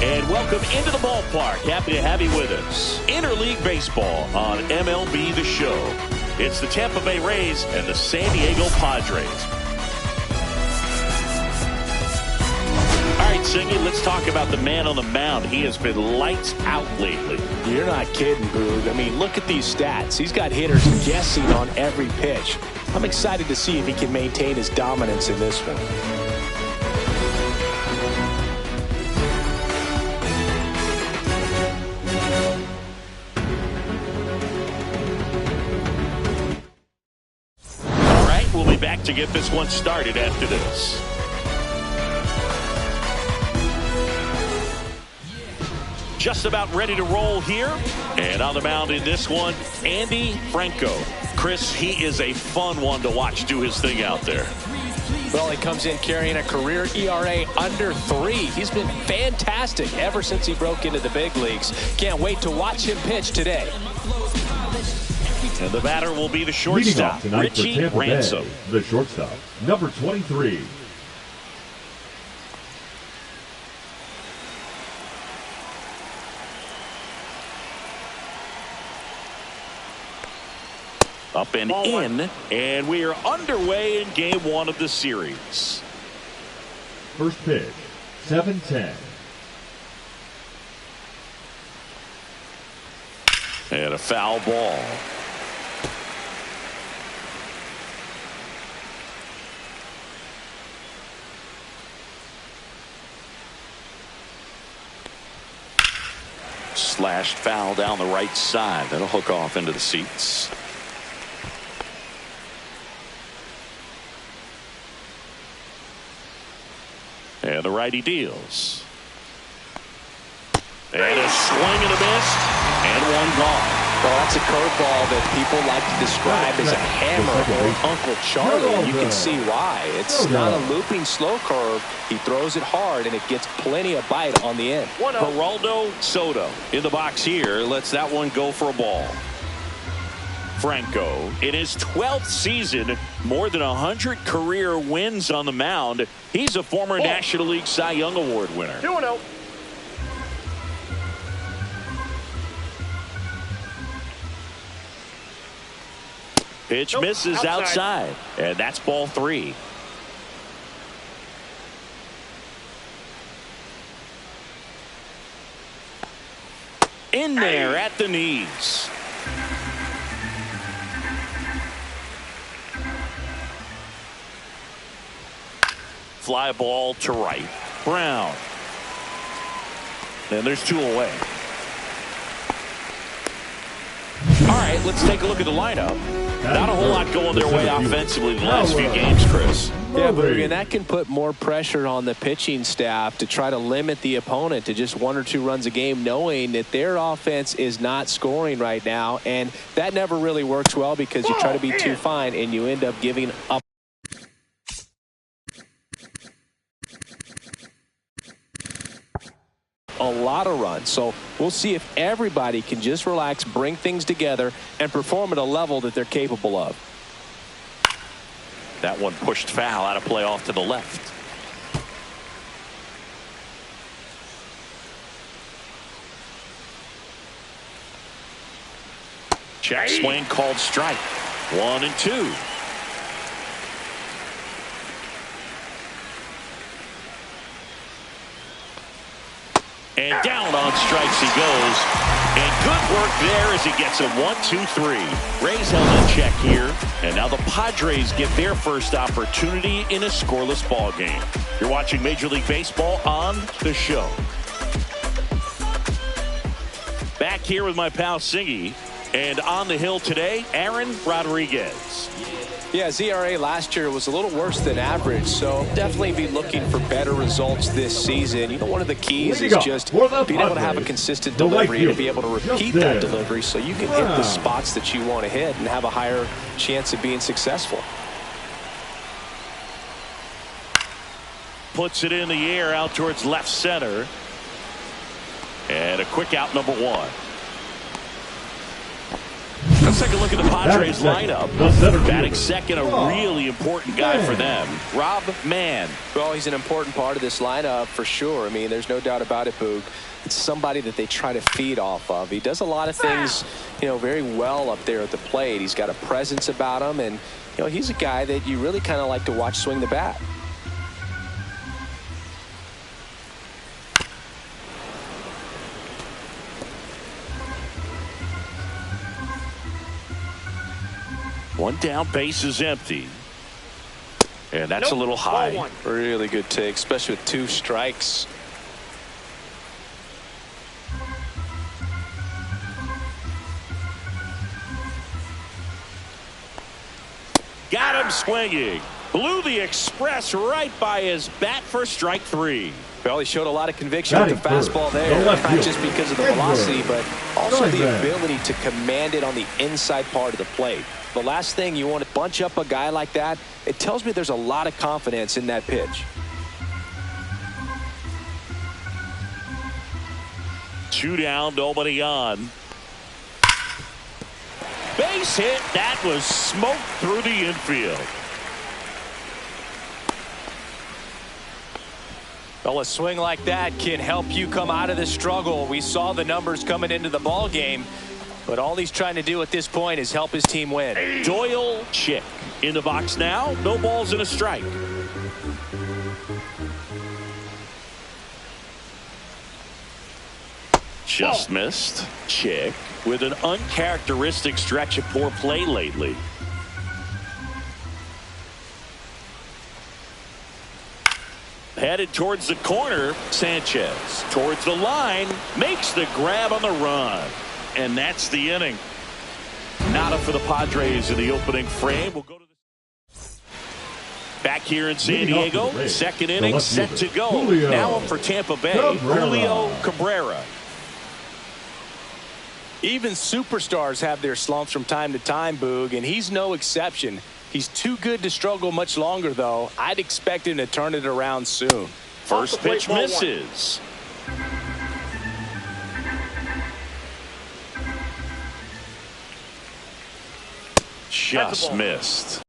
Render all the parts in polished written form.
And welcome into the ballpark. Happy to have you with us. Interleague Baseball on MLB The Show. It's the Tampa Bay Rays and the San Diego Padres. All right, Singy, let's talk about the man on the mound. He has been lights out lately. You're not kidding, Boog. I mean, look at these stats. He's got hitters guessing on every pitch. I'm excited to see if he can maintain his dominance in this one. We'll be back to get this one started after this. Just about ready to roll here. And on the mound in this one, Andy Franco. Chris, he is a fun one to watch do his thing out there. Well, he comes in carrying a career ERA under 3. He's been fantastic ever since he broke into the big leagues. Can't wait to watch him pitch today. And the batter will be the shortstop, Richie Ransom. The shortstop, number 23. Up and in, and we are underway in game 1 of the series. First pitch, 7-10. And a foul ball. Slashed foul down the right side. That'll hook off into the seats. And the righty deals. And a swing and a miss. And one gone. Well, that's a curveball that people like to describe as a hammer or Uncle Charlie. You can see why. It's not a looping slow curve. He throws it hard, and it gets plenty of bite on the end. Geraldo Soto in the box here lets that one go for a ball. Franco, in his 12th season, more than 100 career wins on the mound. He's a former National League Cy Young Award winner. 2-0. Pitch misses outside, and that's ball 3. In there at the knees. Fly ball to right. Brown. And there's 2 away. All right, let's take a look at the lineup. Not a whole lot going their way offensively the last few games, Chris. Yeah, but again, that can put more pressure on the pitching staff to try to limit the opponent to just 1 or 2 runs a game, knowing that their offense is not scoring right now. And that never really works well because you try to be too fine and you end up giving up a lot of runs. So we'll see if everybody can just relax, bring things together, and perform at a level that they're capable of. That one pushed foul out of play off to the left. Check swing called strike. 1-2. And down on strikes he goes. And good work there as he gets a 1-2-3. Rays held in check here. And now the Padres get their first opportunity in a scoreless ball game. You're watching Major League Baseball on The Show. Back here with my pal Singy. And on the hill today, Aaron Rodriguez. Yeah, his ERA last year was a little worse than average, so definitely be looking for better results this season. You know, one of the keys is just being able to have a consistent delivery and be able to repeat that delivery so you can hit the spots that you want to hit and have a higher chance of being successful. Puts it in the air out towards left center. And a quick out, number 1. take a look at the Padres lineup. Batting second, a really important guy for them, Rob Mann. Well, he's an important part of this lineup for sure. I mean, there's no doubt about it, Boog. It's somebody that they try to feed off of. He does a lot of things, very well up there at the plate. He's got a presence about him, and, he's a guy that you really kind of like to watch swing the bat. One down, base is empty. And that's a little high. Really good take, especially with 2 strikes. Got him swinging. Blew the express right by his bat for strike 3. Well, he showed a lot of conviction with the fastball there, not just because of the velocity, but also the ability to command it on the inside part of the plate. The last thing you want to bunch up a guy like that, it tells me there's a lot of confidence in that pitch. 2 down, nobody on. Base hit. That was smoked through the infield. Well, a swing like that can help you come out of the struggle. We saw the numbers coming into the ball game, but all he's trying to do at this point is help his team win. Doyle Chick in the box now. No balls and a strike. Just missed. Chick with an uncharacteristic stretch of poor play lately. Headed towards the corner. Sanchez towards the line. Makes the grab on the run. And that's the inning. Nada for the Padres in the opening frame. We'll go to the back here in San Diego. Second inning set to go. Now up for Tampa Bay. Julio Cabrera. Even superstars have their slumps from time to time, Boog, and he's no exception. He's too good to struggle much longer, though. I'd expect him to turn it around soon. First pitch misses. Just missed.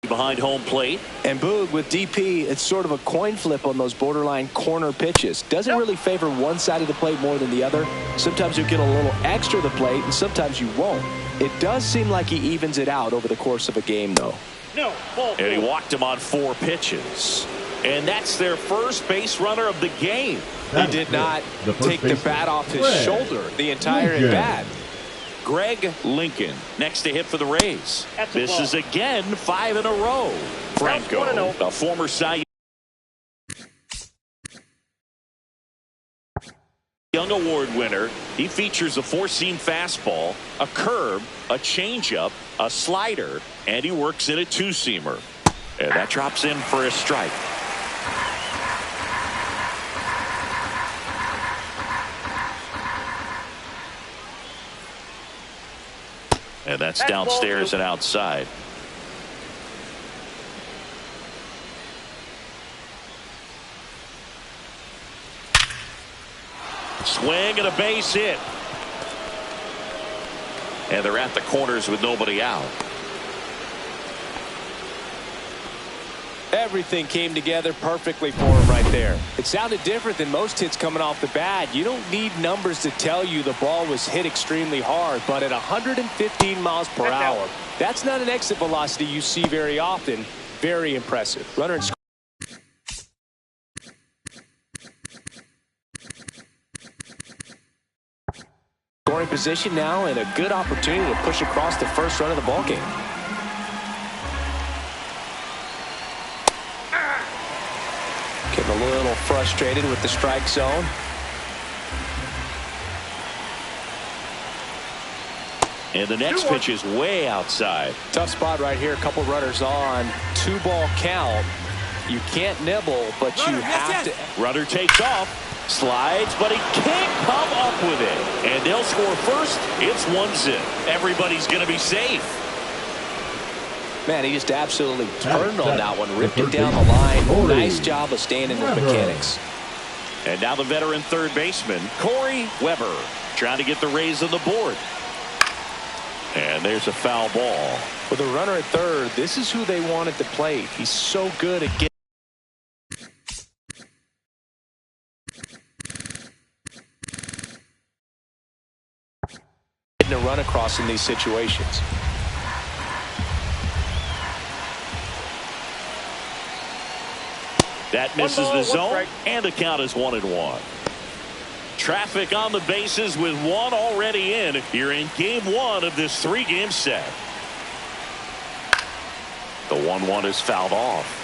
Behind home plate. And Boog, with DP, it's sort of a coin flip on those borderline corner pitches. Doesn't really favor one side of the plate more than the other. Sometimes you'll get a little extra to the plate, and sometimes you won't. It does seem like he evens it out over the course of a game, though. And he walked him on 4 pitches. And that's their first base runner of the game. He did not take the bat off his shoulder the entire at-bat. Greg Lincoln next to hit for the Rays. This is again 5 in a row. Franco, a former Cy Young Award winner. He features a 4-seam fastball, a curve, a changeup, a slider, and he works in a 2-seamer. And that drops in for a strike. And that's downstairs and outside. Swing and a base hit. And they're at the corners with nobody out. Everything came together perfectly for him right there. It sounded different than most hits coming off the bat. You don't need numbers to tell you the ball was hit extremely hard, but at 115 miles per hour, that's not an exit velocity you see very often. Very impressive. Runner in scoring position now, and a good opportunity to push across the first run of the ball game. Getting a little frustrated with the strike zone. And the next pitch is way outside. Tough spot right here. A couple runners on. 2-ball count. You can't nibble, but you have to. Runner takes off. Slides, but he can't come up with it. And they'll score first. It's 1-0. Everybody's going to be safe. Man, he just absolutely turned on that one. Ripped it down the line. Nice job of staying in his mechanics. And now the veteran third baseman, Corey Weber, trying to get the Rays on the board. And there's a foul ball. With a runner at third, this is who they want at the plate. He's so good at getting a run across in these situations. That misses the zone, and the count is 1-1. Traffic on the bases with one already in here in game one of this three-game set. The 1-1 is fouled off.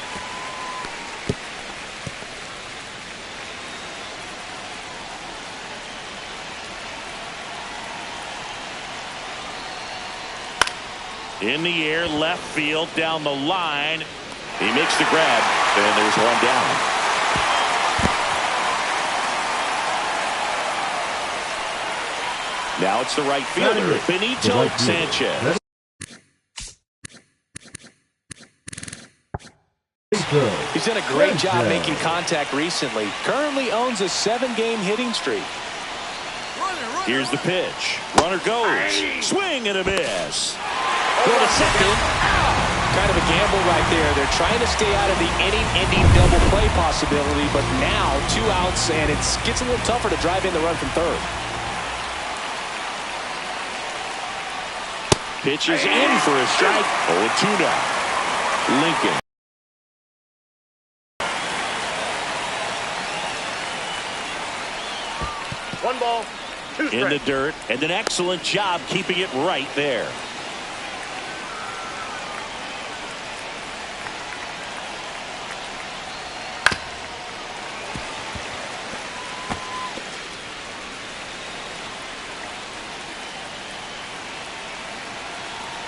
In the air, left field, down the line. He makes the grab, and there's one down. Now it's the right fielder, Benito Sanchez. He's done a great job making contact recently. Currently owns a 7-game hitting streak. Here's the pitch. Runner goes. Swing and a miss. Go to second. Kind of a gamble right there. They're trying to stay out of the inning-ending double play possibility, but now 2 outs, and it gets a little tougher to drive in the run from third. Pitch is in for a strike. 0-2 now. Lincoln. One ball, 2 strikes. In the dirt, and an excellent job keeping it right there.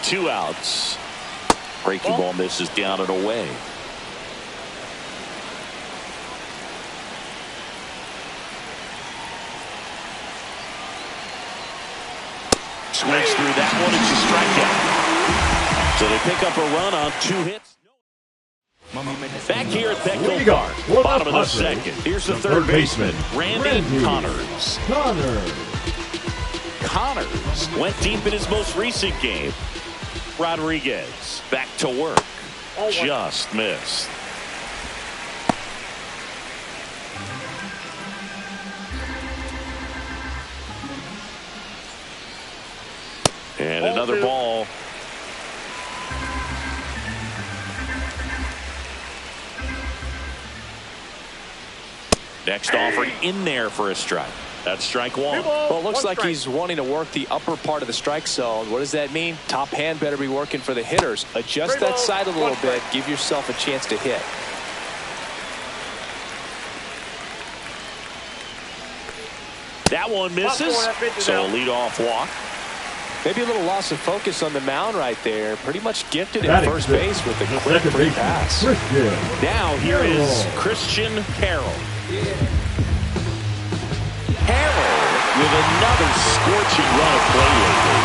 Two outs. Breaking ball misses down and away. Swings through that one. It's a strikeout. So they pick up a run on 2 hits. Back here at Petco Park, bottom of the second. Here's the third baseman, Randy Connors. Connors went deep in his most recent game. Rodriguez back to work. Just missed. And another ball. Next offering in there for a strike. That's strike one. Well, it looks like he's wanting to work the upper part of the strike zone. What does that mean? Top hand better be working for the hitters. Adjust that side a little bit. Give yourself a chance to hit. That one misses. So a leadoff walk. Maybe a little loss of focus on the mound right there. Pretty much gifted at first base with a quick free pass. Now here is Christian Carroll. Carroll with another scorching run of play lately.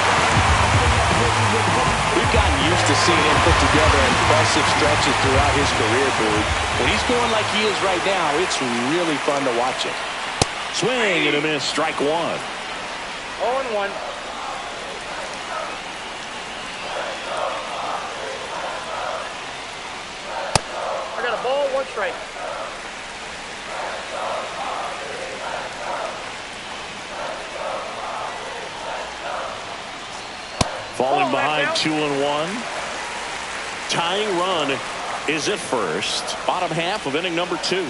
We've gotten used to seeing him put together impressive stretches throughout his career, Boog. When he's going like he is right now, it's really fun to watch it. Swing and a miss, strike one. 0-1. I got a ball, 1 strike. Falling behind 2-1. Tying run is at first. Bottom half of inning number 2.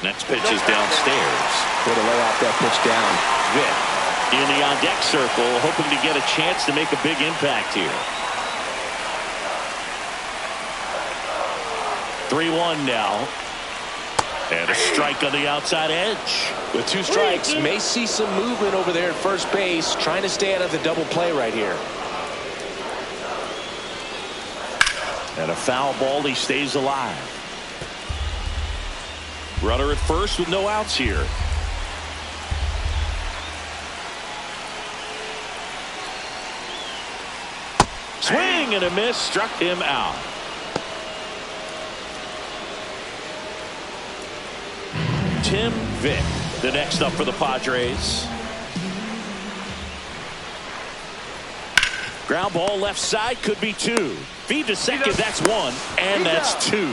Next pitch is downstairs. Way to lay off that pitch down. Vic in the on-deck circle, hoping to get a chance to make a big impact here. 3-1 now. And a strike on the outside edge. With 2 strikes, may see some movement over there at first base, trying to stay out of the double play right here. And a foul ball, he stays alive. Runner at first with no outs here. Swing and a miss, struck him out. Tim Vick, the next up for the Padres. Ground ball left side, could be two. Feed to second, that's one, and that's two.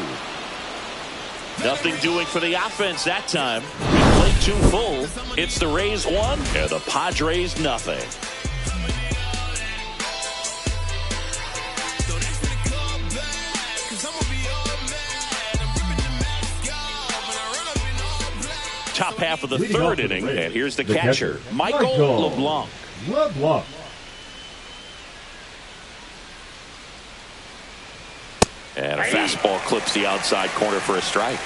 Nothing doing for the offense that time. We played too full. It's the Rays 1 and the Padres nothing. Top half of the third inning, and here's the catcher, Michael LeBlanc. And a fastball clips the outside corner for a strike.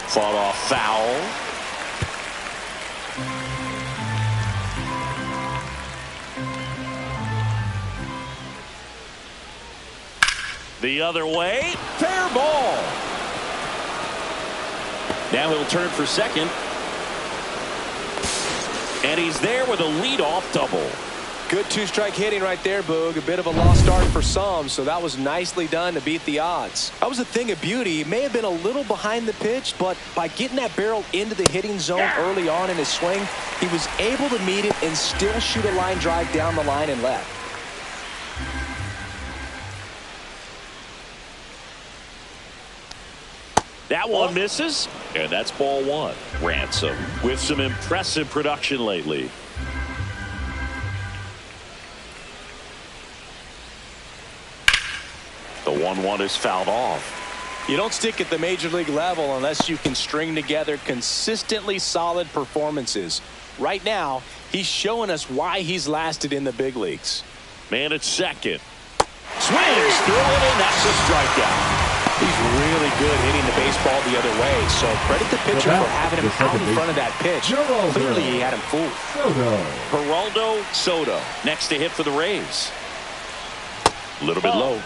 Fought off foul. The other way, fair ball. Now he'll turn for second. And he's there with a leadoff double. Good two-strike hitting right there, Boog. A bit of a lost start for some, so that was nicely done to beat the odds. That was a thing of beauty. He may have been a little behind the pitch, but by getting that barrel into the hitting zone early on in his swing, he was able to meet it and still shoot a line drive down the line and left. That one misses, and that's ball one. Ransom with some impressive production lately. The 1-1 is fouled off. You don't stick at the major league level unless you can string together consistently solid performances. Right now, he's showing us why he's lasted in the big leagues. Man at second. Swings through it, and that's a strikeout. He's really good hitting the baseball the other way, so credit the pitcher for having him out in front of that pitch. Clearly, he had him fooled. Geraldo Soto next to hit for the Rays. A little bit low.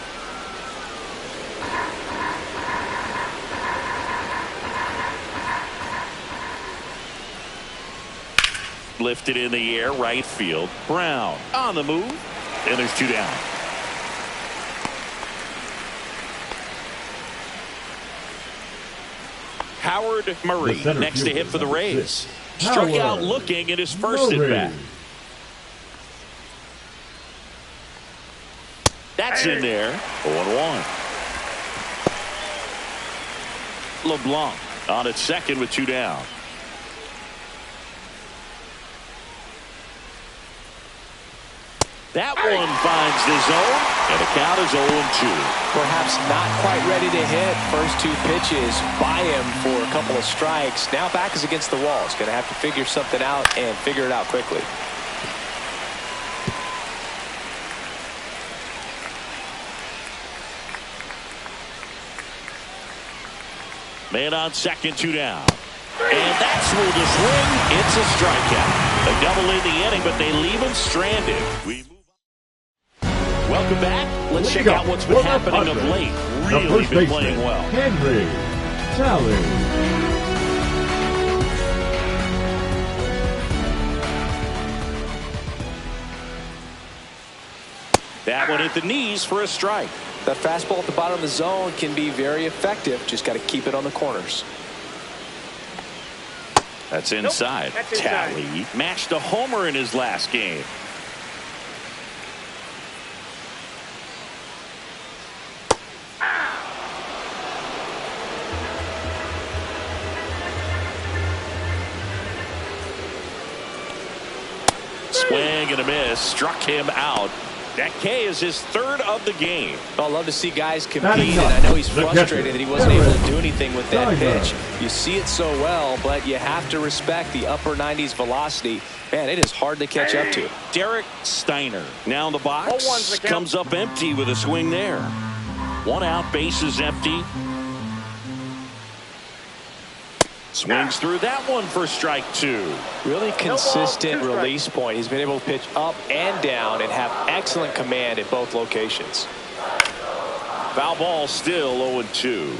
Lifted in the air, right field. Brown on the move, and there's two down. Howard Murray next to hit for the Rays. Struck out looking in his first at bat. That's in there. 0-1. LeBlanc on at second with two down. That one finds the zone, and the count is 0-2. Perhaps not quite ready to hit. First two pitches by him for a couple of strikes. Now back is against the wall. He's going to have to figure something out and figure it out quickly. Man on second, two down. And that's ruled a swing. It's a strikeout. A double in the inning, but they leave him stranded. Welcome back. Let's check out what's been happening of late. Really been playing well. Henry Talley. That one hit the knees for a strike. That fastball at the bottom of the zone can be very effective. Just got to keep it on the corners. That's inside. Nope, that's inside. Talley matched a homer in his last game. Swing and a miss. Struck him out. That K is his third of the game. I love to see guys compete, and I know he's frustrated that he wasn't able to do anything with that pitch. You see it so well, but you have to respect the upper 90s velocity. Man, it is hard to catch up to. Derek Steiner now in the box. Comes up empty with a swing there. One out, base is empty. Swings through that one for strike two. Really consistent release point. He's been able to pitch up and down and have excellent command at both locations. Foul ball still 0-2.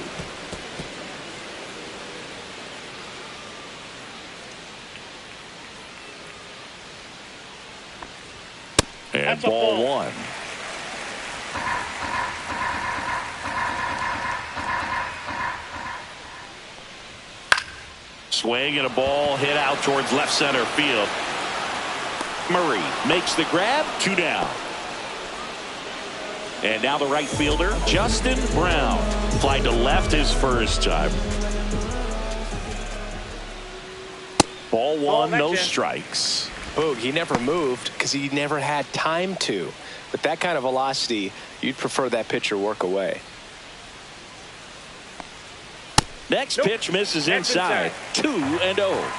And ball one. Swing and a ball hit out towards left center field. Murray makes the grab. 2 down. And now the right fielder, Justin Brown. Flied to left his first time. Ball 1, no strikes. Boog, he never moved because he never had time to. With that kind of velocity, you'd prefer that pitcher work away. Next pitch misses inside. 2-0.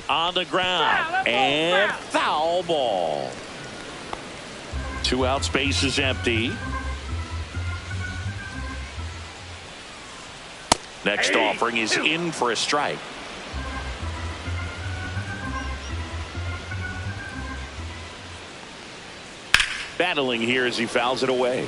On the ground. And foul ball. 2 out, space is empty. Next offering is in for a strike. Battling here as he fouls it away.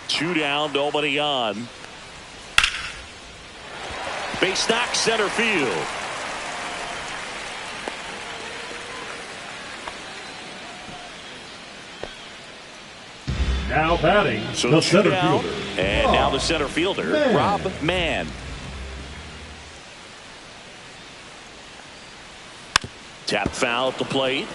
Two down, nobody on. Base knock, center field. Now batting, So the 2 center down, fielder. and now the center fielder, Mann. Rob Mann. Tap foul at the plate.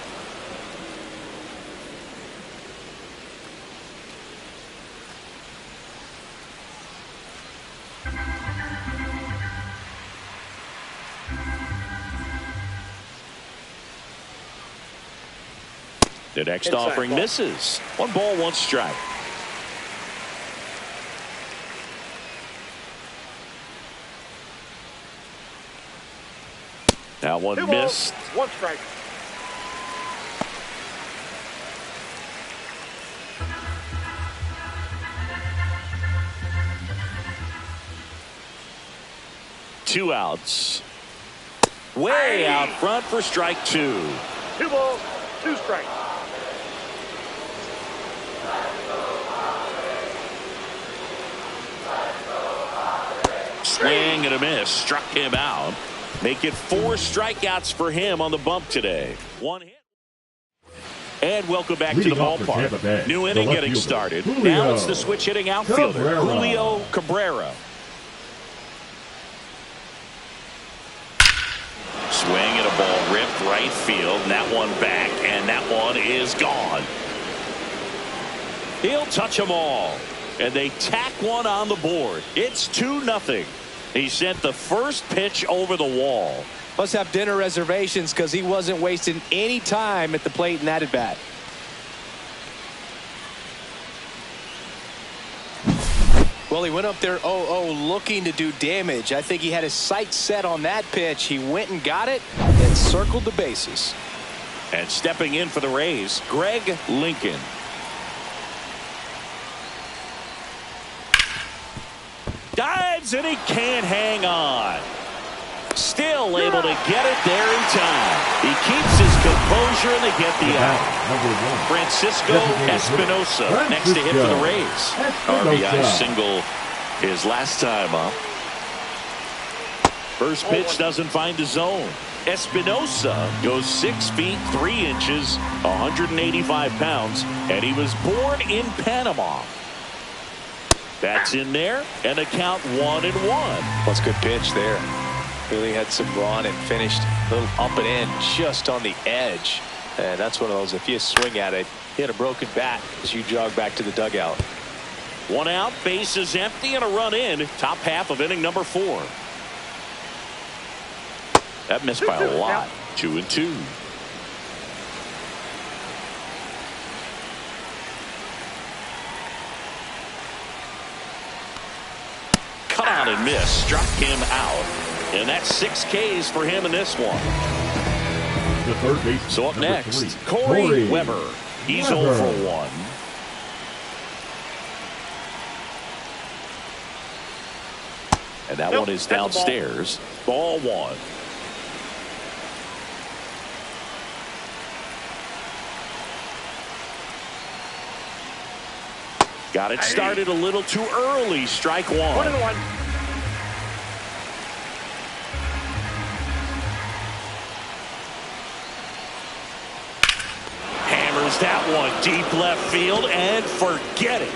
The next offering misses. 1 ball, 1 strike. That one 2 balls, missed. 1 strike. Two outs. Way out front for strike 2. 2 balls, 2 strikes. Swing and a miss. Struck him out. Make it 4 strikeouts for him on the bump today. 1 hit. And welcome back to the Leading off for Tampa Bay, ballpark. New the inning left getting fielder, started. Julio Now it's the switch hitting outfielder, Cabrera. Julio Cabrera. Swing and a ball ripped right field. And that one back, and that one is gone. He'll touch them all. And they tack one on the board. It's 2-0. He sent the first pitch over the wall. Must have dinner reservations because he wasn't wasting any time at the plate in that at bat. Well, he went up there 0-0 looking to do damage. I think he had his sights set on that pitch. He went and got it and circled the bases. And stepping in for the Rays, Greg Lincoln. Dives and he can't hang on. Still able to get it there in time. He keeps his composure and they get the out. Francisco Espinosa next to hit for the Rays. RBI single his last time up. First pitch doesn't find the zone. Espinosa goes 6 feet 3 inches, 185 pounds, and he was born in Panama. That's in there, and the count 1-1. That's a good pitch there. Really had some run and finished a little up and in just on the edge. And that's one of those, if you swing at it, hit a broken bat as you jog back to the dugout. 1 out, base is empty, and a run in. Top half of inning number 4. That missed by a lot. 2-2. Cut out and miss. Struck him out. And that's 6 Ks for him in this one. The third base. So up number next, 3, Corey Weber. He's 0 for 1. And that one is downstairs. Ball 1. Got it started a little too early. Strike 1. 1-1. Hits that one deep left field and forget it.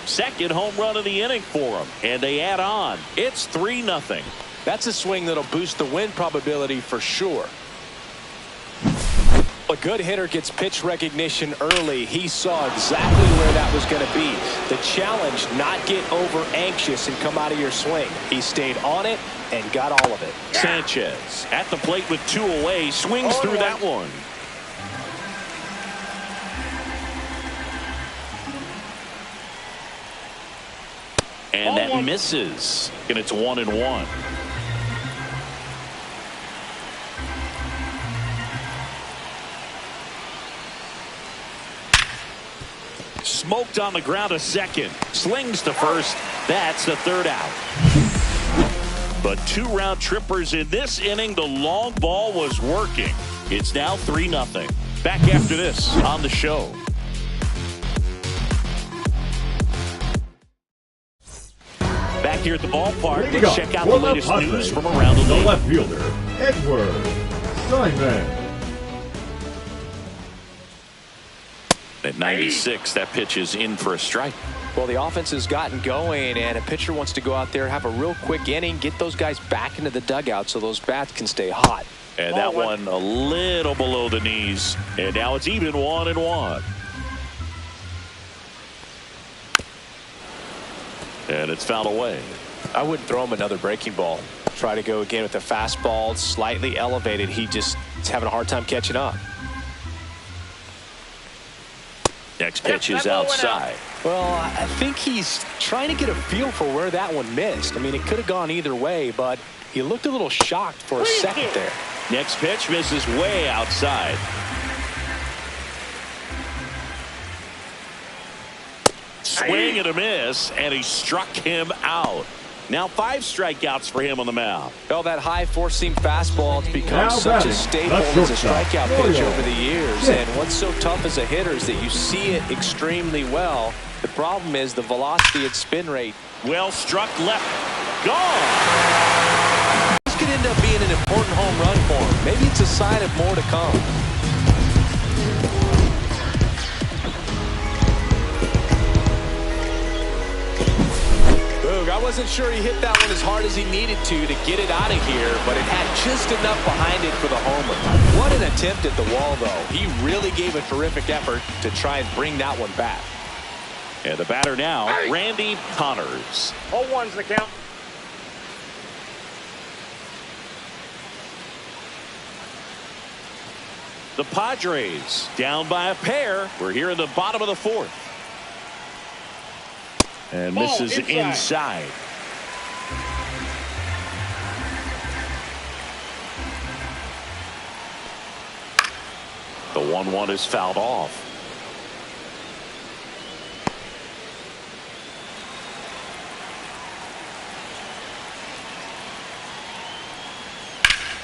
Second home run of the inning for him, and they add on. It's 3-0. That's a swing that'll boost the win probability for sure. A good hitter gets pitch recognition early. He saw exactly where that was going to be. The challenge, not get over anxious and come out of your swing. He stayed on it and got all of it. Sanchez at the plate with 2 away, swings through that one. And that misses. And it's 1-1. Smoked on the ground a second. Slings to first. That's the third out. But 2 round trippers in this inning. The long ball was working. It's now 3-0. Back after this on the show. Back here at the ballpark, let's check out the latest news from around the league. Left fielder, Edward Simon. At 96, that pitch is in for a strike. Well, the offense has gotten going, and a pitcher wants to go out there, have a real quick inning, get those guys back into the dugout so those bats can stay hot. And that one a little below the knees. And now it's even 1-1. And it's fouled away. I wouldn't throw him another breaking ball. Try to go again with the fastball, slightly elevated. He just is having a hard time catching up. Next pitch is outside. Well, I think he's trying to get a feel for where that one missed. I mean, it could have gone either way, but he looked a little shocked for a second there. Next pitch misses way outside. Swing and a miss, and he struck him out. Now 5 strikeouts for him on the mound. Well, that high four-seam fastball has become such a staple as a strikeout pitch over the years. And what's so tough as a hitter is that you see it extremely well. The problem is the velocity and spin rate. Well struck left. Gone. This could end up being an important home run for him. Maybe it's a sign of more to come. I wasn't sure he hit that one as hard as he needed to get it out of here, but it had just enough behind it for the homer. What an attempt at the wall, though. He really gave a terrific effort to try and bring that one back. And the batter now, Randy Connors. 0-1's the count. The Padres down by a pair. We're here in the bottom of the 4th. And misses inside. The 1-1 is fouled off.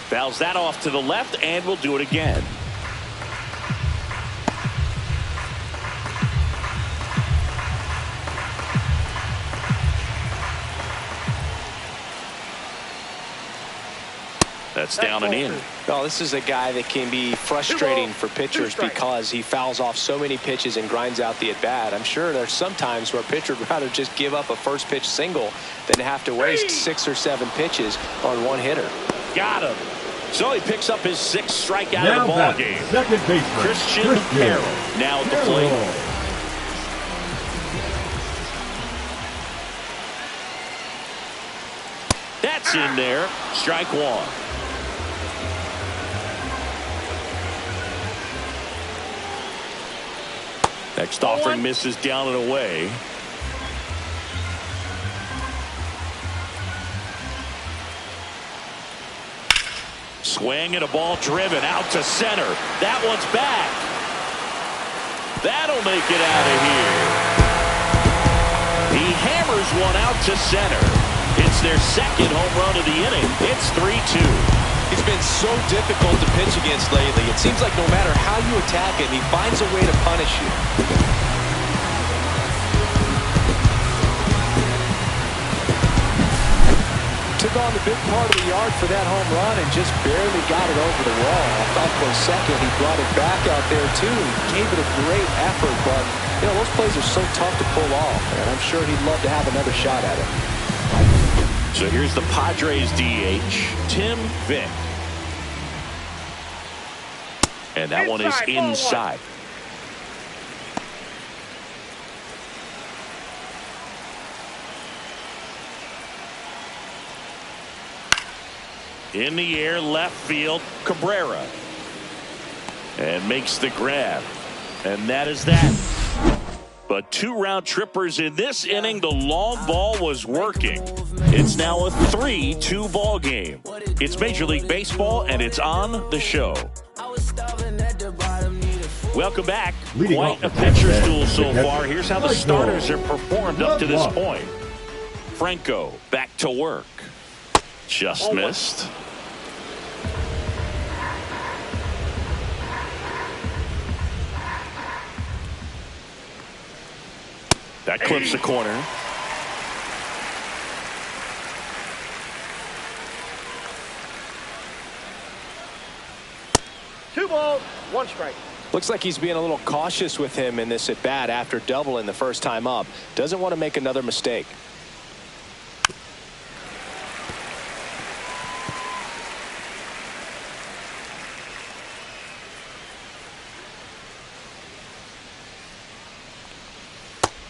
Fouls that off to the left, and we'll do it again. That's down and in. Well, this is a guy that can be frustrating for pitchers because he fouls off so many pitches and grinds out the at-bat. I'm sure there's some times where a pitcher would rather just give up a first pitch single than have to waste 6 or 7 pitches on one hitter. Got him. So he picks up his 6th strikeout of the ball game. Second baseman Christian Harrell now at the plate. That's in there. Strike 1. Next offering misses down and away. Swing and a ball driven out to center. That one's back. That'll make it out of here. He hammers one out to center. It's their 2nd home run of the inning. It's 3-2. He's been so difficult to pitch against lately. It seems like no matter how you attack him, he finds a way to punish you. Took on the big part of the yard for that home run and just barely got it over the wall. I thought for a second he brought it back out there too. He gave it a great effort, but you know, those plays are so tough to pull off, and I'm sure he'd love to have another shot at it. So here's the Padres DH, Tim Vick. And that one is inside. In the air, left field, Cabrera. And makes the grab. And that is that. But 2 round trippers in this inning. The long ball was working. It's now a 3-2 ball game. It's Major League Baseball, and it's on the show. Welcome back. Quite a pitcher's duel so far. Here's how the starters have performed up to this point. Franco back to work. Just missed. That clips the corner. Two balls, one strike. Looks like he's being a little cautious with him in this at bat after doubling the first time up. Doesn't want to make another mistake.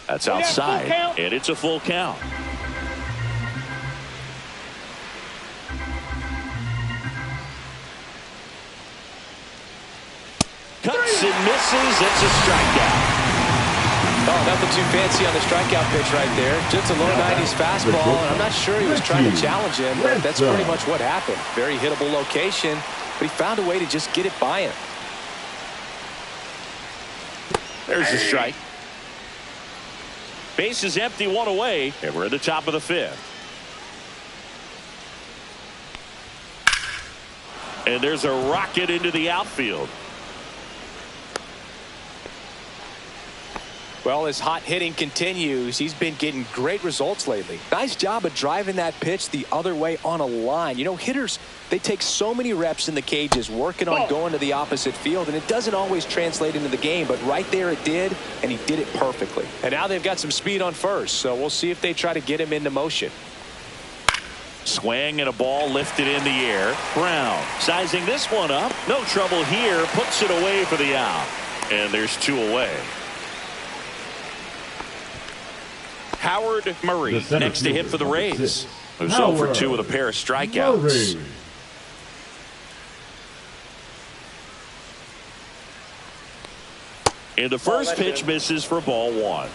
That's outside, and it's a full count. Cuts and misses. It's a strikeout. Oh, nothing too fancy on the strikeout pitch right there. Just a low 90s fastball, and I'm not sure he was trying to challenge him, but that's pretty much what happened. Very hittable location, but he found a way to just get it by him. There's the strike. Base is empty, 1 away, and we're at the top of the 5th. And there's a rocket into the outfield. Well, his hot hitting continues. He's been getting great results lately. Nice job of driving that pitch the other way on a line. You know, hitters, they take so many reps in the cages working on going to the opposite field, and it doesn't always translate into the game, but right there it did, and he did it perfectly. And now they've got some speed on first, so we'll see if they try to get him into motion. Swing and a ball lifted in the air. Brown sizing this one up. No trouble here. Puts it away for the out. And there's 2 away. Howard Murray next to hit for the Rays. Who's 0 for 2 with a pair of strikeouts. Murray. And the first pitch misses for ball 1.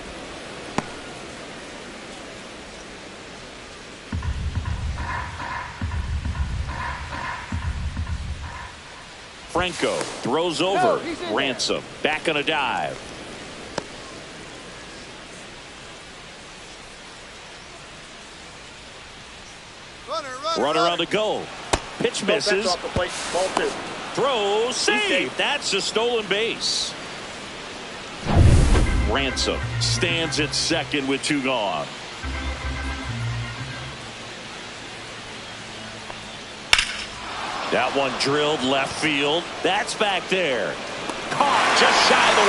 Franco throws over. Ransom back on a dive. Runner on the go. Pitch misses. Throws. Save. That's a stolen base. Ransom stands at second with 2 gone. That one drilled left field. That's back there. Caught just shy of the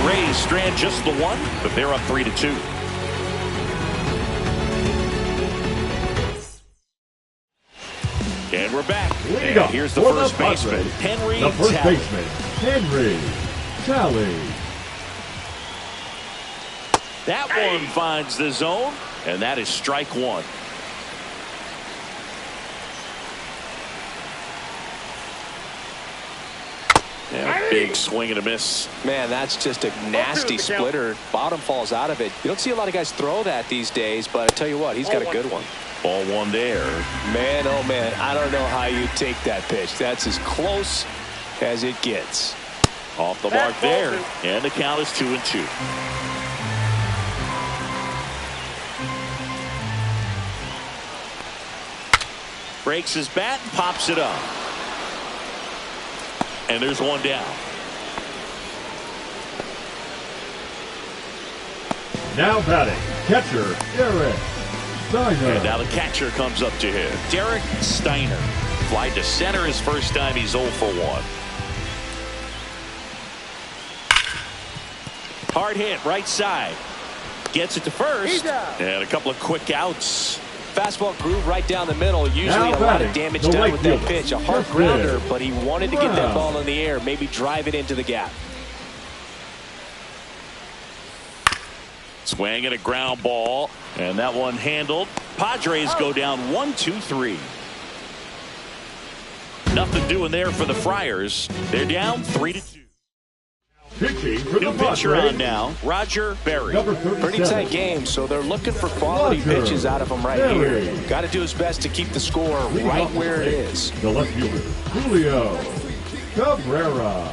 wall. The Rays strand just the 1, but they're up 3-2. And we're back. And here's the first baseman, Henry The first Talley. baseman, Henry Talley. That one finds the zone, and that is strike 1. Yeah, big swing and a miss. Man, that's just a nasty splitter. Bottom falls out of it. You don't see a lot of guys throw that these days, but I tell you what, he's got a good one. Ball 1 there. Man, oh man, I don't know how you take that pitch. That's as close as it gets. Off the mark there, and the count is 2-2. Breaks his bat and pops it up. And there's 1 down. Now batting, catcher Eric And now the catcher comes up to hit. Derek Steiner. Fly to center his first time. He's 0 for 1. Hard hit right side. Gets it to first. And a couple of quick outs. Fastball groove right down the middle. Usually a lot of damage done with that pitch. A hard grounder, but he wanted to get that ball in the air. Maybe drive it into the gap. Swing and a ground ball. And that one handled. Padres go down 1-2-3. Nothing doing there for the Friars. They're down 3-2. New pitcher on now, Roger Berry. Pretty tight game, so they're looking for quality pitches out of him right here. Got to do his best to keep the score right where it is. The left fielder, Julio Cabrera.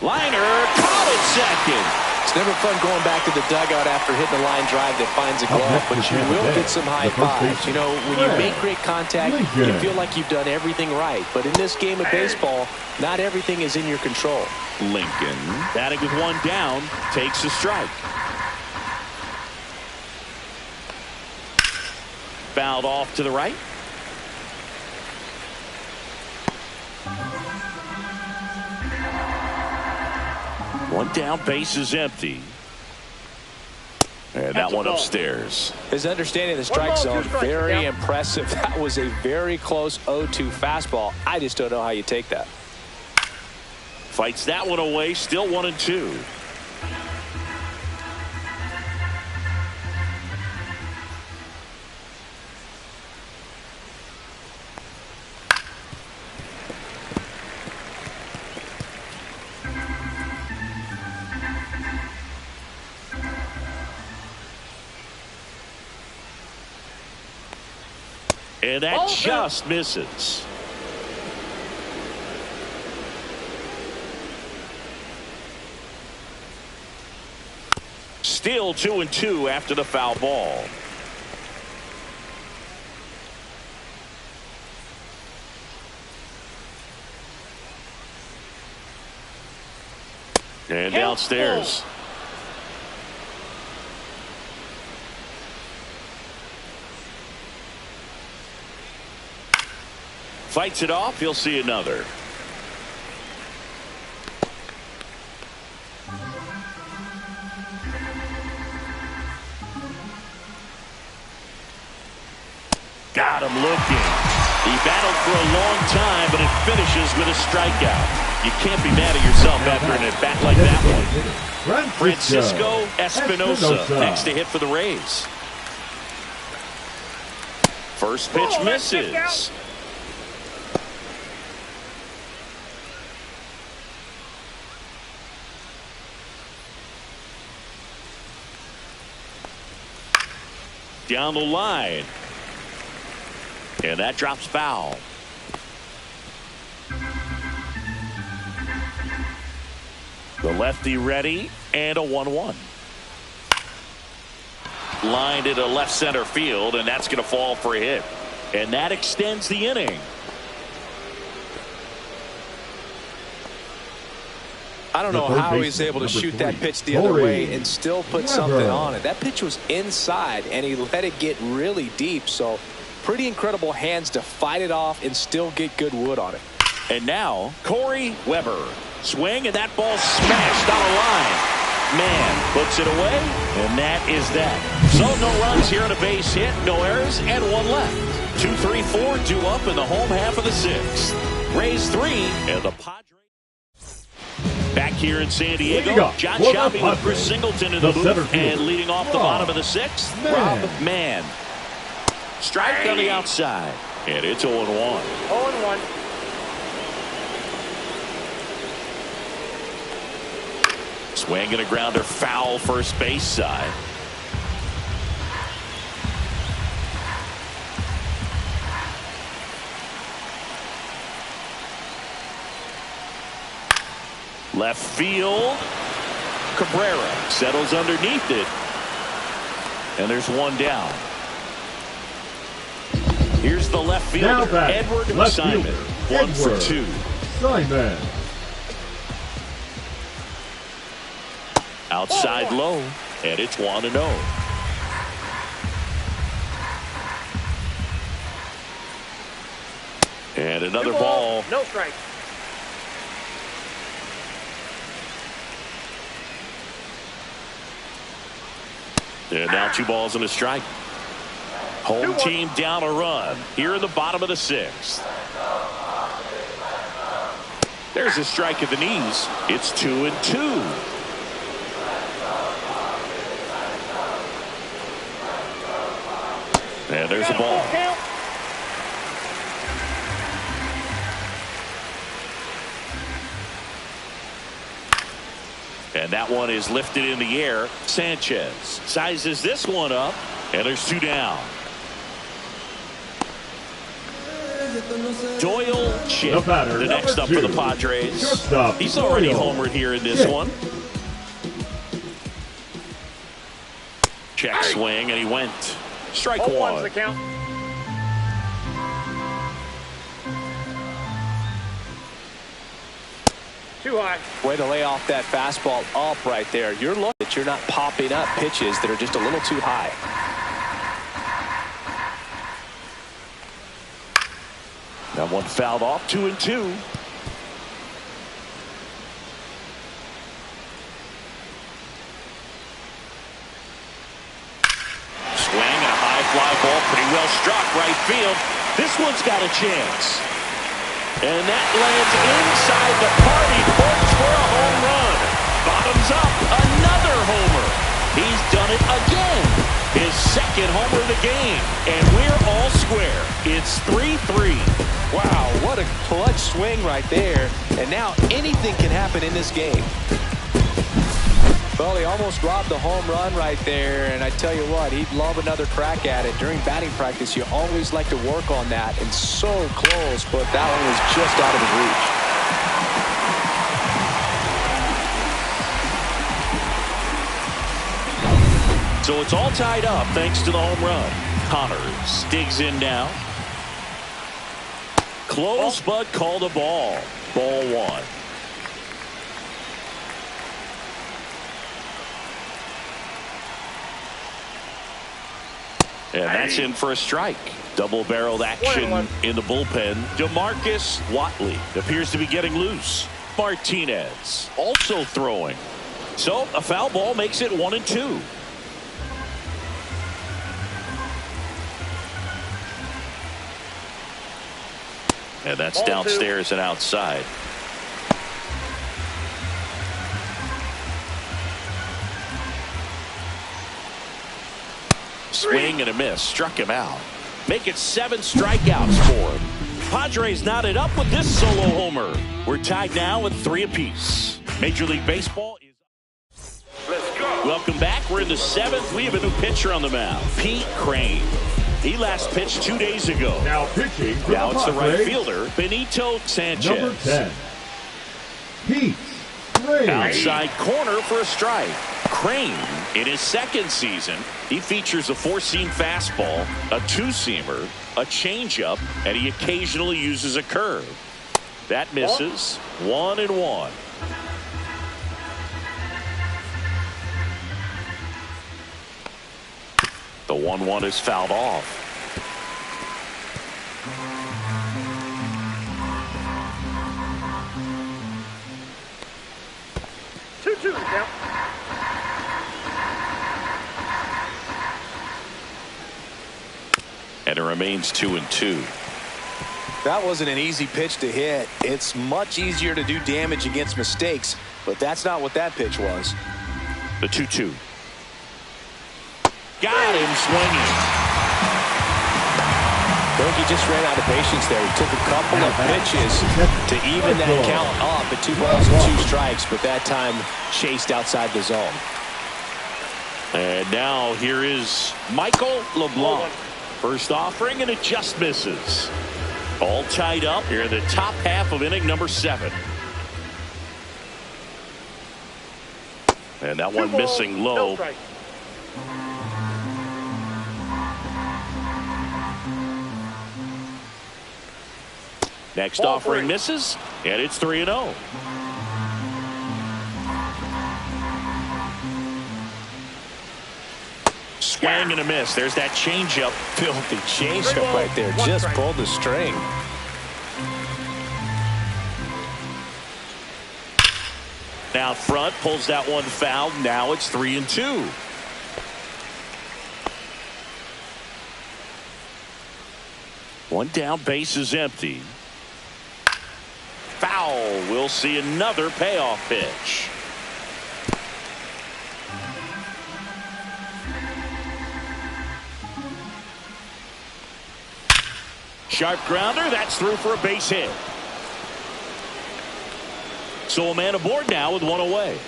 Liner, call it second. It's never fun going back to the dugout after hitting a line drive that finds a glove, but you will get some high fives. You know, when you make great contact, you feel like you've done everything right. But in this game of baseball, not everything is in your control. Lincoln, batting with one down, takes a strike. Fouled off to the right. One down, base is empty. And that one upstairs. His understanding of the strike zone, very impressive. That was a very close 0-2 fastball. I just don't know how you take that. Fights that one away, still 1-2. And that just misses. Still 2-2 after the foul ball. And downstairs. Fights it off. He'll see another. Got him looking. He battled for a long time, but it finishes with a strikeout. You can't be mad at yourself after an at-bat like that one. Francisco Espinosa next to hit for the Rays. First pitch misses. Down the line. And that drops foul. The lefty ready, and a 1-1. Lined into left center field, and that's going to fall for a hit. And that extends the inning. I don't know how he's able to shoot that pitch the other way and still put something on it. That pitch was inside, and he let it get really deep. So pretty incredible hands to fight it off and still get good wood on it. And now Corey Weber. Swing, and that ball smashed on a line. Man puts it away, and that is that. So no runs here on a base hit, no errors, and one left. 2-3-4 due up in the home half of the sixth. Rays 3 and the Padres. Back here in San Diego, John Shelby with Chris Singleton in the booth, and leading off the bottom of the sixth, Rob Mann. Strike on the outside, and it's 0-1. 0-1. Swing and a grounder foul first base side. Left field. Cabrera settles underneath it. And there's one down. Here's the left fielder, Edward Simon. 1 for 2. Simon. Outside low. and it's 1-0. And another ball. No strike. And now 2 balls and a strike. Home team down a run here in the bottom of the 6th. There's a strike at the knees. It's 2-2. And there's a ball. And that one is lifted in the air. Sanchez sizes this one up, and there's 2 down. Doyle Chip, the next up for the Padres. He's already homered here in this one. Check swing, and he went. Strike 1. The count. Too high. Way to lay off that fastball up right there. You're looking that you're not popping up pitches that are just a little too high. That one fouled off. 2-2. Swing and a high fly ball, pretty well struck right field. This one's got a chance. And that lands inside the party post for a home run. Bottoms up, another homer. He's done it again. His 2nd homer of the game. And we're all square. It's 3-3. Wow, what a clutch swing right there. And now anything can happen in this game. Well, he almost robbed the home run right there, and I tell you what, he'd love another crack at it. During batting practice, you always like to work on that, and so close, but that one was just out of his reach. So it's all tied up thanks to the home run. Connors digs in now. Close, but called a ball. Ball 1. And that's in for a strike. Double-barreled action in the bullpen. DeMarcus Watley appears to be getting loose. Martinez also throwing. So a foul ball makes it 1-2. And that's downstairs and outside. Swing and a miss. Struck him out. Make it 7 strikeouts for him. Padres knotted up with this solo homer. We're tied now with 3 apiece. Major League Baseball is... Let's go. Welcome back. We're in the 7th. We have a new pitcher on the mound. Pete Crane. He last pitched 2 days ago. Now pitching for Now it's the right Padres, fielder, Benito Sanchez. number 10, Pete Crane. Outside corner for a strike. Crane, in his 2nd season, he features a 4-seam fastball, a 2-seamer, a changeup, and he occasionally uses a curve. That misses. 1-1. The 1-1 is fouled off. Two count. And it remains 2-2. That wasn't an easy pitch to hit. It's much easier to do damage against mistakes, but that's not what that pitch was. The 2-2. Got him swinging. I think he just ran out of patience there. He took a couple of pitches to even that count up at 2 balls and 2 strikes, but that time chased outside the zone. And now here is Michael LeBlanc. First offering, and it just misses. All tied up here in the top half of inning number 7. And that one missing low. Next offering misses, and it's 3-0. Swing and a miss. There's that changeup. Filthy changeup right there. Just pulled the string. Out front, pulls that one foul. Now it's 3-2. One down, base is empty. Foul. We'll see another payoff pitch. Sharp grounder. That's through for a base hit. So a man aboard now with one away.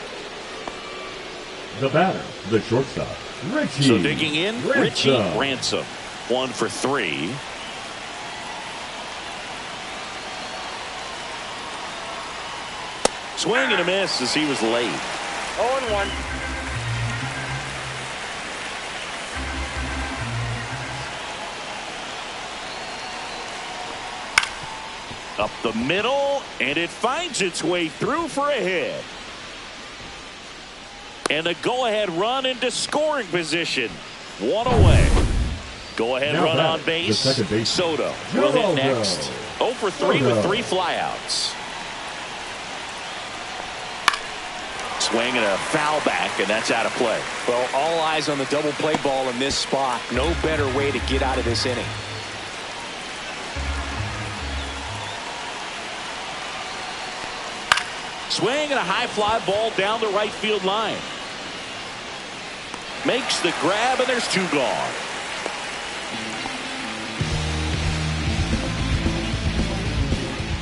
The batter, the shortstop, Richie. So digging in, Ransom. Richie Ransom. 1 for 3. Swing and a miss as he was late. 0-1. Up the middle, and it finds its way through for a hit. And a go-ahead run into scoring position. One away. Go-ahead run on base. Soto will hit next. 0 for 3 with 3 flyouts. Swing and a foul back, and that's out of play. Well, all eyes on the double play ball in this spot. No better way to get out of this inning. Swing and a high fly ball down the right field line. Makes the grab, and there's 2 gone.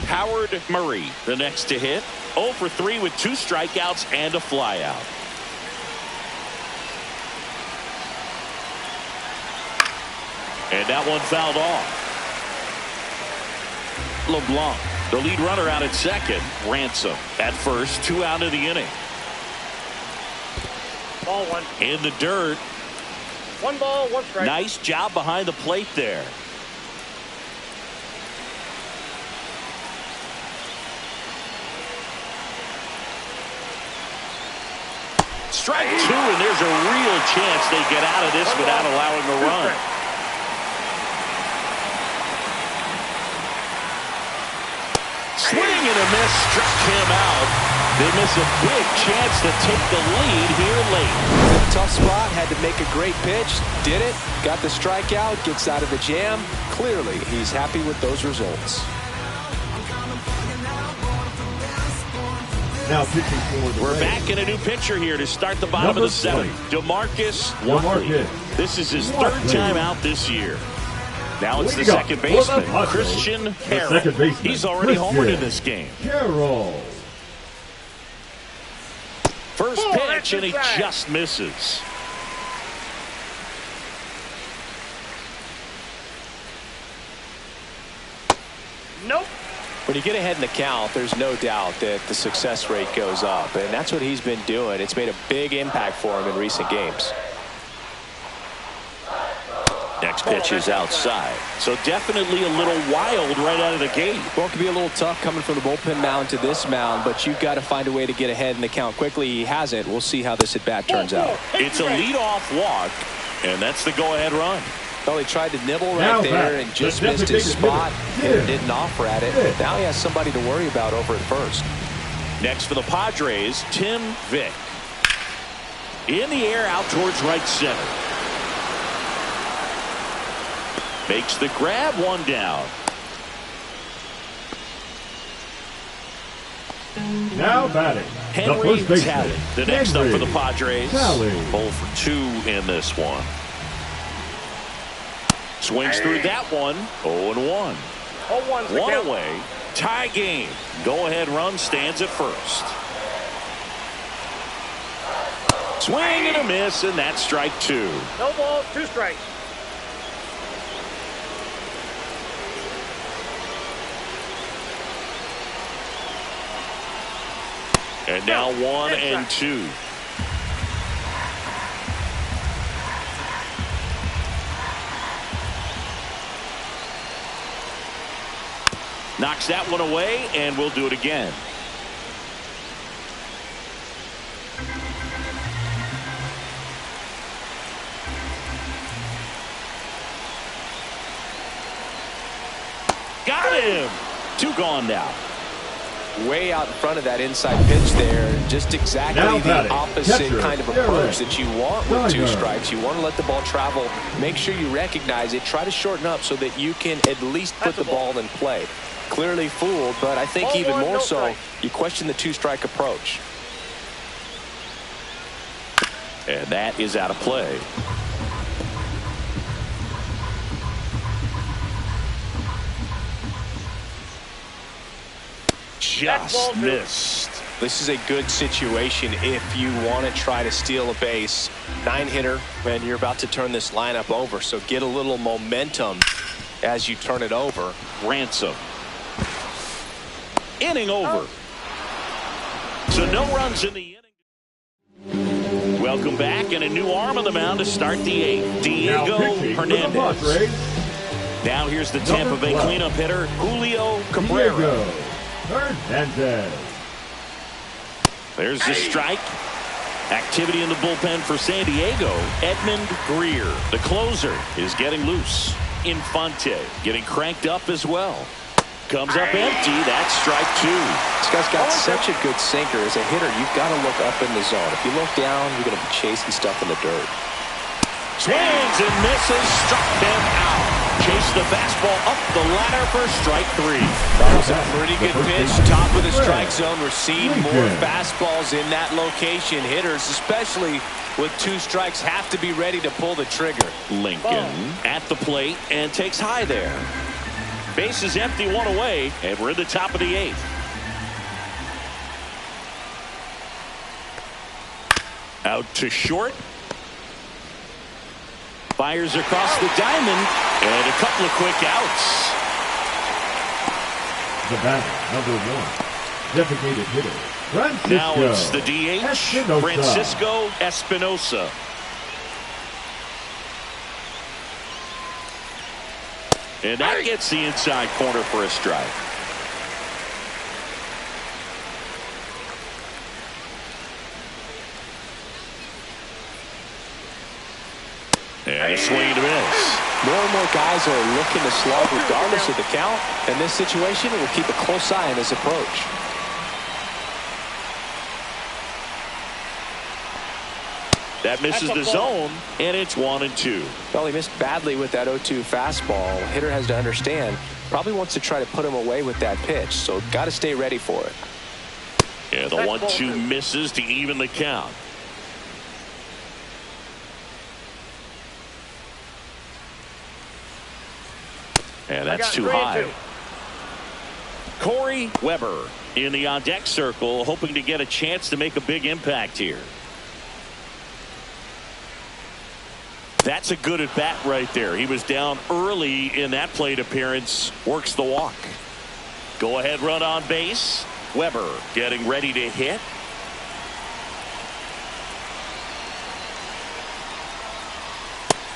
Howard Murray, the next to hit. 0 for 3 with 2 strikeouts and a flyout. And that one fouled off. LeBlanc, the lead runner, out at second. Ransom at first. 2 out of the inning. Ball 1. In the dirt. 1 ball, 1 strike. Nice job behind the plate there. Strike 2, and there's a real chance they get out of this without allowing a run. Swing and a miss, struck him out. They miss a big chance to take the lead here late. A tough spot, had to make a great pitch, did it, got the strikeout, gets out of the jam. Clearly, he's happy with those results. Now pitching for the We're Rays. back in a new pitcher here to start the bottom Number of the 7th. DeMarcus DeMarcus. This is his Watley. 3rd time out this year. Now it's the Leading up second for the baseman, Padres, Christian the Harrell. second baseman, He's already Christian homered in this game. Carroll. First Oh, pitch, and he that's a flag. just misses. Nope. When you get ahead in the count, there's no doubt that the success rate goes up, and that's what he's been doing. It's made a big impact for him in recent games. Next pitch is outside. So definitely a little wild right out of the gate. Well, it can be a little tough coming from the bullpen mound to this mound, but you've got to find a way to get ahead in the count quickly. He hasn't. We'll see how this at-bat turns out. It's a leadoff walk, and that's the go-ahead run. Well, he tried to nibble Now right there back, and just the missed his designated spot. hitter. Hitter didn't offer at it. Hit. Now he has somebody to worry about over at first. Next for the Padres, Tim Vick. In the air out towards right center. Makes the grab, 1 down. Now batting, Henry the first baseman, Talley, the next up for the Henry Padres. Talley. 0 for 2 in this one. Swings through that one. 0-1. 0-1. 1 away. Tie game. Go-ahead run stands at first. Swing and a miss, and that's strike 2. No balls, 2 strikes. And now 1 and 2. Knocks that one away, and we'll do it again. got him. 2 gone now. Way out in front of that inside pitch there. Just exactly the opposite kind of approach that you want with 2 strikes. You want to let the ball travel. Make sure you recognize it. Try to shorten up so that you can at least put the ball in play. Clearly fooled, but I think even more so, you question the 2-strike approach. And that is out of play. Just missed. This is a good situation if you want to try to steal a base. 9-hitter, and you're about to turn this lineup over, so get a little momentum as you turn it over. Ransom. Inning over. So no runs in the inning. Welcome back, and a new arm on the mound to start the 8th. Diego Hernandez. Now here's the Tampa Bay cleanup hitter, Julio Cabrera. Hernandez. There's the strike. Activity in the bullpen for San Diego. Edmund Greer, the closer, is getting loose. Infante getting cranked up as well. Comes up empty. That's strike 2. This guy's got such a good sinker. As a hitter, you've got to look up in the zone. If you look down, you're going to be chasing stuff in the dirt. Swings and misses. Struck him out. Chase the fastball up the ladder for strike 3. That was a pretty good pitch. Top of the strike zone. We're seeing more fastballs in that location. Hitters, especially with 2 strikes, have to be ready to pull the trigger. Lincoln at the plate and takes high there. Base is empty, 1 away, and we're in the top of the 8th. Out to short. Fires across the diamond, and a couple of quick outs. The batter, number 1, designated hitter, Francisco. Now it's the DH, Francisco Espinosa. And that gets the inside corner for a strike. And a swing to miss. More and more guys are looking to slog regardless of the count. In this situation, it will keep a close eye on his approach. That misses the zone, and it's 1-2. Well, he missed badly with that 0-2 fastball. Hitter has to understand, probably wants to try to put him away with that pitch, so got to stay ready for it. Yeah, the 1-2 misses to even the count. And that's too high. Corey Weber in the on-deck circle, hoping to get a chance to make a big impact here. That's a good at-bat right there. He was down early in that plate appearance. Works the walk. Go-ahead run on base. Weber getting ready to hit.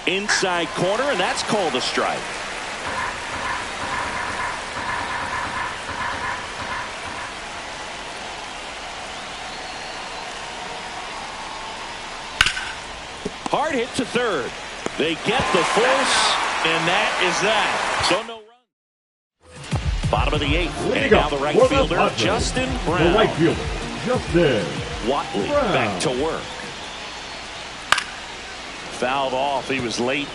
Inside corner, and that's called a strike. Hard hit to third. They get the force, and that is that. So no run. Bottom of the 8th. And now the right fielder, Justin Brown. The right fielder, Justin Watley Brown. back to work. Fouled off. He was late.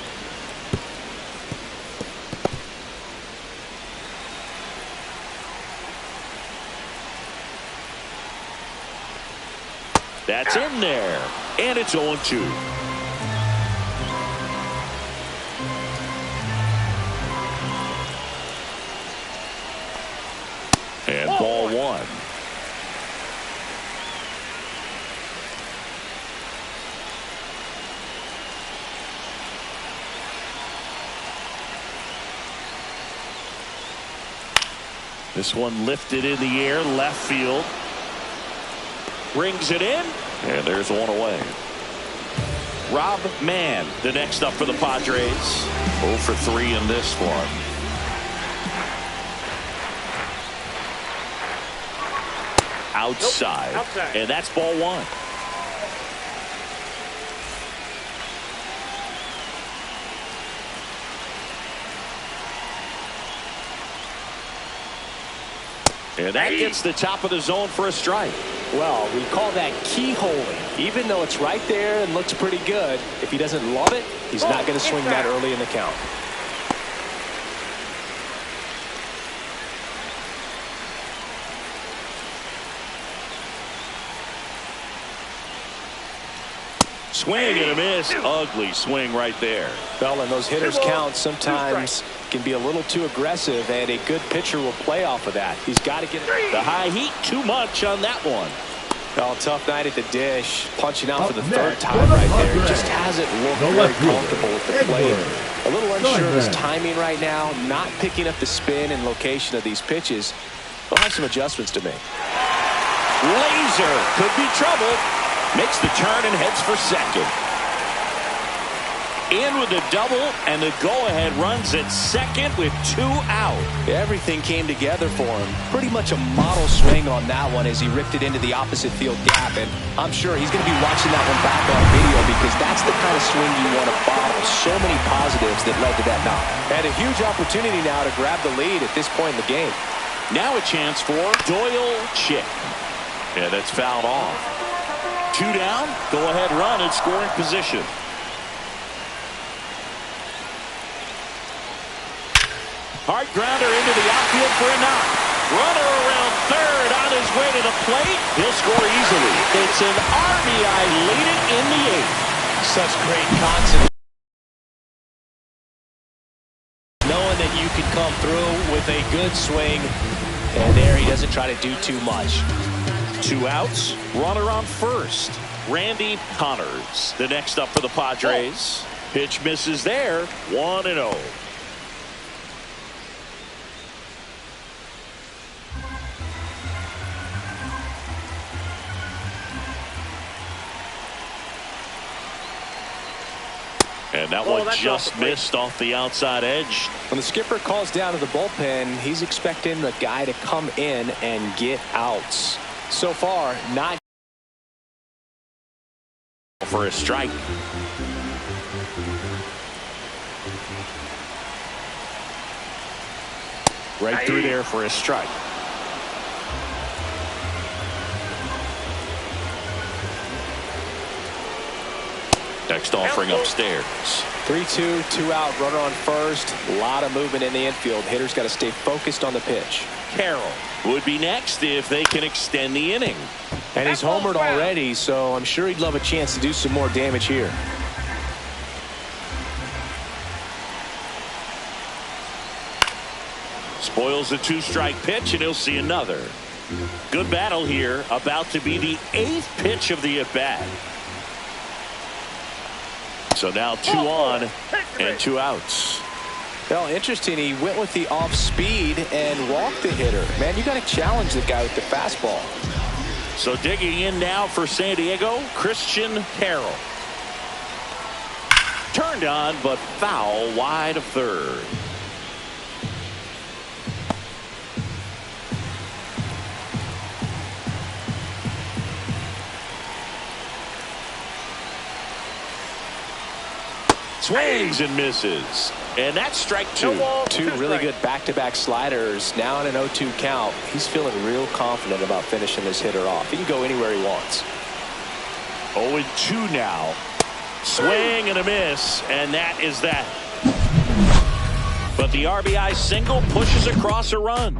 That's in there. And it's 0-2. And ball 1. This one lifted in the air, left field. Brings it in, and there's 1 away. Rob Mann, the next up for the Padres. 0 for 3 in this one. Outside. Nope. Outside. And that's ball 1. And that gets the top of the zone for a strike. Well, we call that keyholing. Even though it's right there and looks pretty good, if he doesn't love it, he's not going to swing that early in the count. Swing and a miss. Ugly swing right there. Well, and those hitters' counts sometimes can be a little too aggressive, and a good pitcher will play off of that. He's got to get it. The high heat, too much on that one. Well, tough night at the dish. Punching out for the third time right there. Just hasn't looked very comfortable with the plate. A little unsure of his timing right now. Not picking up the spin and location of these pitches. He'll have some adjustments to make. Laser could be trouble. Makes the turn and heads for second. In with the double, and the go-ahead runs at second with 2 out. Everything came together for him. Pretty much a model swing on that one as he ripped it into the opposite field gap. And I'm sure he's going to be watching that one back on video because that's the kind of swing you want to bottle. So many positives that led to that knock. And a huge opportunity now to grab the lead at this point in the game. Now a chance for Doyle Chick. Yeah, that's fouled off. 2 down, go-ahead run in scoring position. Hard grounder into the outfield for a knock. Runner around third on his way to the plate. He'll score easily. It's an RBI leading in the 8th. Such great concept. Knowing that you can come through with a good swing, and there he doesn't try to do too much. 2 outs, runner on first. Randy Connors, the next up for the Padres. Pitch misses there, 1-0. And that one just missed off the outside edge. When the skipper calls down to the bullpen, he's expecting the guy to come in and get outs. So far, not for a strike. Right through there for a strike. Next offering upstairs. 3-2, 2 out, runner on first. A lot of movement in the infield. Hitters got to stay focused on the pitch. Carroll would be next if they can extend the inning. And he's homered already, so I'm sure he'd love a chance to do some more damage here. Spoils the 2-strike pitch, and he'll see another. Good battle here. About to be the 8th pitch of the at-bat. So now 2 on and 2 outs. Well, interesting. He went with the off speed and walked the hitter. Man, you got to challenge the guy with the fastball. So digging in now for San Diego, Christian Carroll. Turned on, but foul wide of third. Swings and misses. And that's strike 2. 2 really good back-to-back sliders. Now in an 0-2 count. He's feeling real confident about finishing this hitter off. He can go anywhere he wants. 0-2 now. Swing and a miss. And that is that. But the RBI single pushes across a run.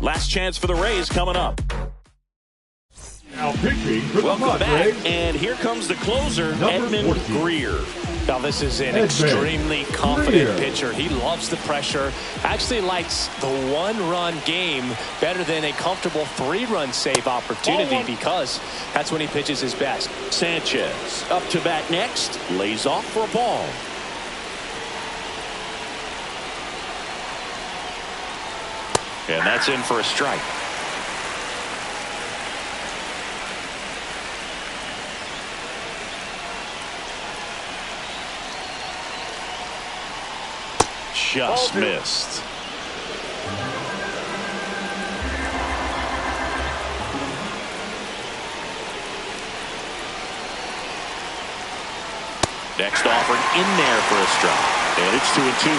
Last chance for the Rays coming up. Now pitching for the Welcome Padres, back. And here comes the closer, Edmund 14. Greer. Now this is an extremely confident pitcher. He loves the pressure. Actually likes the 1-run game better than a comfortable 3-run save opportunity because that's when he pitches his best. Sanchez up to bat next. Lays off for a ball. And that's in for a strike. Just missed. Next offering in there for a strike. And it's 2-2.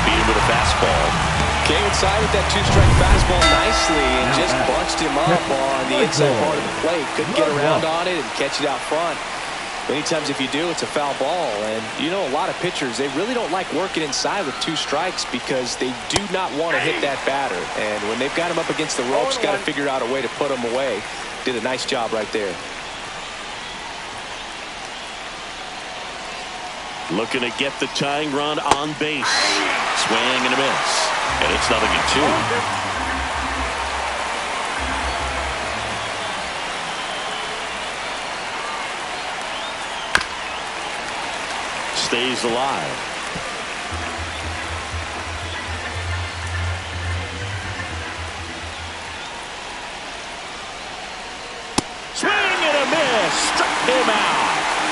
beat him with a fastball. Came inside with that two-strike fastball nicely and just bunched him up on the inside part of the plate. Couldn't get around on it and catch it out front. Many times if you do, it's a foul ball. And you know, a lot of pitchers, they really don't like working inside with 2 strikes because they do not want to hit that batter. And when they've got him up against the ropes, got to figure out a way to put him away. Did a nice job right there. Looking to get the tying run on base. Swing and a miss. And it's 0-2. Stays alive. Swing and a miss. Struck him out.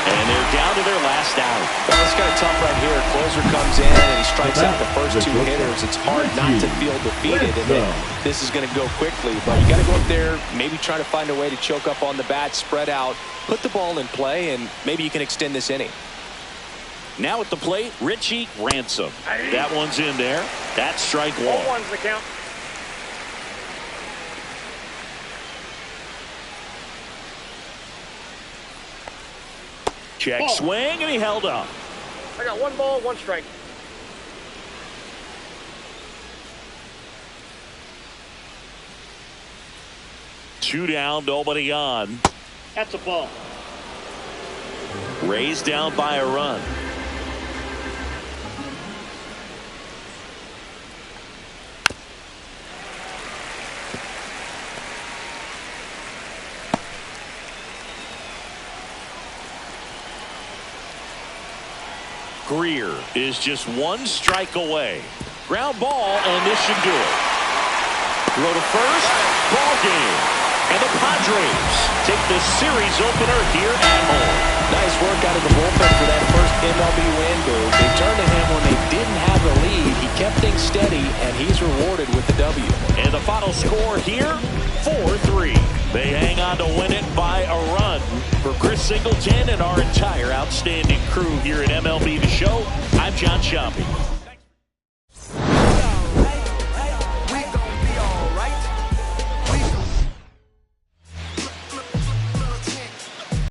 And they're down to their last out. Well, it's kind of tough right here. Closer comes in and he strikes out the first 2 hitters. It's hard not to feel defeated, and then this is going to go quickly. But you got to go up there, maybe try to find a way to choke up on the bat, spread out, put the ball in play, and maybe you can extend this inning. Now at the plate, Richie Ransom. That one's in there. That's strike 1. 0-1's the count. Check swing, and he held up. I got 1 ball, 1 strike. Two down, nobody on. That's a ball. Rays down by a run. Greer is just 1 strike away. Ground ball, and this should do it. Throw to first, ball game. And the Padres take the series opener here at home. Nice work out of the bullpen for that first MLB win. They turned to him when they didn't have the lead. He kept things steady, and he's rewarded with the W. And the final score here, 4-3. They hang on to win it by a run. For Chris Singleton and our entire outstanding crew here at MLB The Show, I'm John Sciambi.